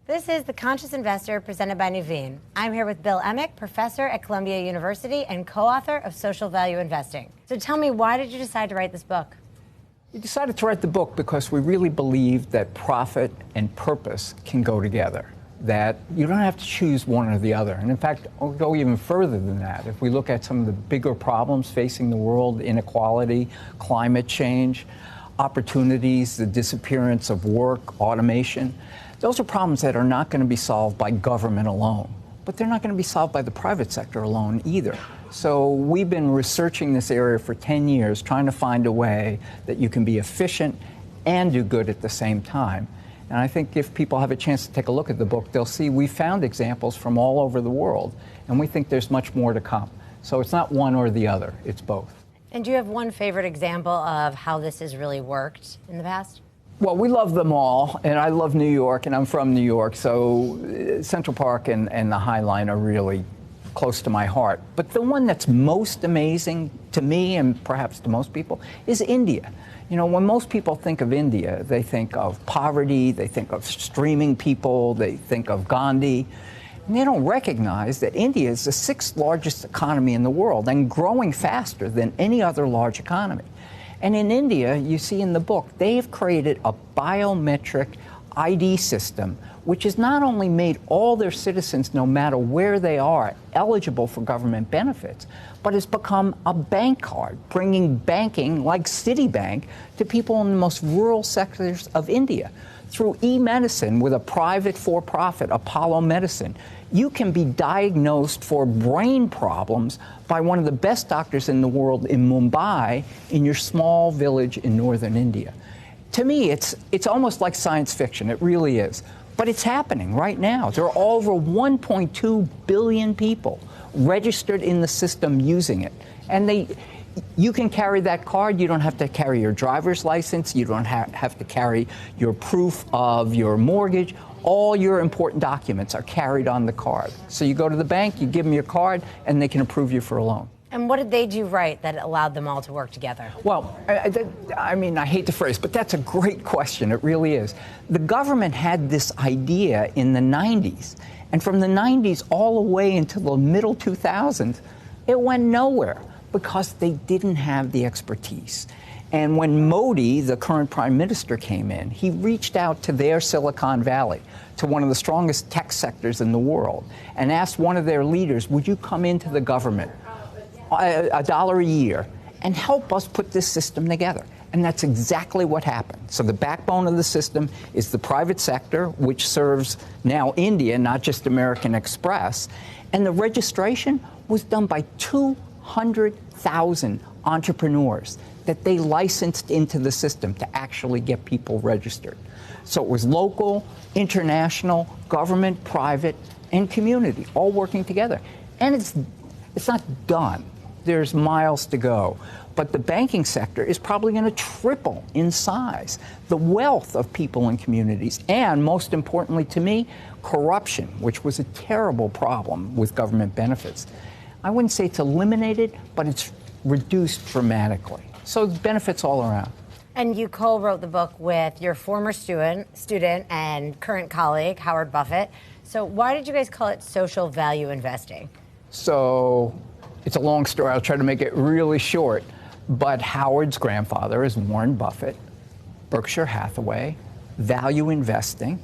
This is The Conscious Investor presented by Nuveen. I'm here with Bill Emick, professor at Columbia University and co-author of Social Value Investing. So tell me, why did you decide to write this book? We decided to write the book because we really believe that profit and purpose can go together, that you don't have to choose one or the other. And in fact, I'll go even further than that. If we look at some of the bigger problems facing the world, inequality, climate change, opportunities, the disappearance of work, automation, those are problems that are not going to be solved by government alone, but they're not going to be solved by the private sector alone either. So we've been researching this area for 10 years, trying to find a way that you can be efficient and do good at the same time. And I think if people have a chance to take a look at the book, they'll see we found examples from all over the world, and we think there's much more to come. So it's not one or the other, it's both. And do you have one favorite example of how this has really worked in the past? Well, we love them all, and I love New York, and I'm from New York, so Central Park and the High Line are really close to my heart. But the one that's most amazing to me, and perhaps to most people, is India. You know, when most people think of India, they think of poverty, they think of streaming people, they think of Gandhi, and they don't recognize that India is the 6th largest economy in the world and growing faster than any other large economy. And in India, you see in the book, they've created a biometric ID system, which has not only made all their citizens, no matter where they are, eligible for government benefits, but has become a bank card, bringing banking like Citibank to people in the most rural sectors of India. Through e-medicine with a private for-profit, Apollo Medicine, you can be diagnosed for brain problems by one of the best doctors in the world in Mumbai, in your small village in northern India. To me, it's almost like science fiction. It really is. But it's happening right now. There are over 1.2 billion people registered in the system using it. And you can carry that card. You don't have to carry your driver's license. You don't have to carry your proof of your mortgage. All your important documents are carried on the card. So you go to the bank, you give them your card, and they can approve you for a loan. And what did they do right that allowed them all to work together? Well, I mean, I hate the phrase, but that's a great question. It really is. The government had this idea in the 90s. And from the 90s all the way until the middle 2000s, it went nowhere because they didn't have the expertise. And when Modi, the current prime minister, came in, he reached out to their Silicon Valley, to one of the strongest tech sectors in the world, and asked one of their leaders, would you come into the government, $1 a year, and help us put this system together? And that's exactly what happened. So the backbone of the system is the private sector, which serves now India, not just American Express. And the registration was done by 200,000 entrepreneurs that they licensed into the system to actually get people registered. So it was local, international, government, private, and community all working together. And it's not done. There's miles to go. But the banking sector is probably going to triple in size. The wealth of people and communities, and most importantly to me, corruption, which was a terrible problem with government benefits. I wouldn't say it's eliminated, but it's reduced dramatically. So benefits all around. And you co-wrote the book with your former student and current colleague, Howard Buffett. So why did you guys call it Social Value Investing? So it's a long story. I'll try to make it really short. But Howard's grandfather is Warren Buffett, Berkshire Hathaway, value investing.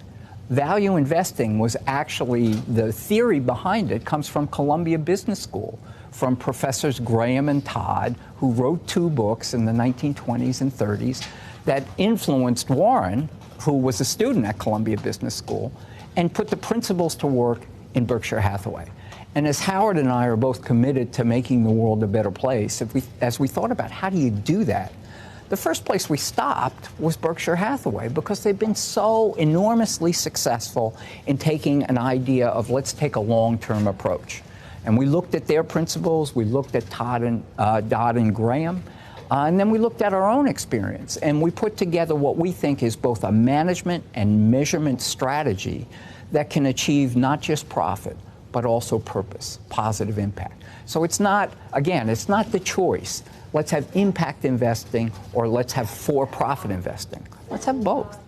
Value investing was actually, the theory behind it comes from Columbia Business School, from Professors Graham and Todd, who wrote 2 books in the 1920s and 30s that influenced Warren, who was a student at Columbia Business School, and put the principles to work in Berkshire Hathaway. And as Howard and I are both committed to making the world a better place, as we thought about how do you do that, the first place we stopped was Berkshire Hathaway, because they've been so enormously successful in taking an idea of let's take a long-term approach. And we looked at their principles, we looked at Dodd and Graham, and then we looked at our own experience. And we put together what we think is both a management and measurement strategy that can achieve not just profit, but also purpose, positive impact. So it's not, again, it's not the choice. Let's have impact investing or let's have for-profit investing. Let's have both.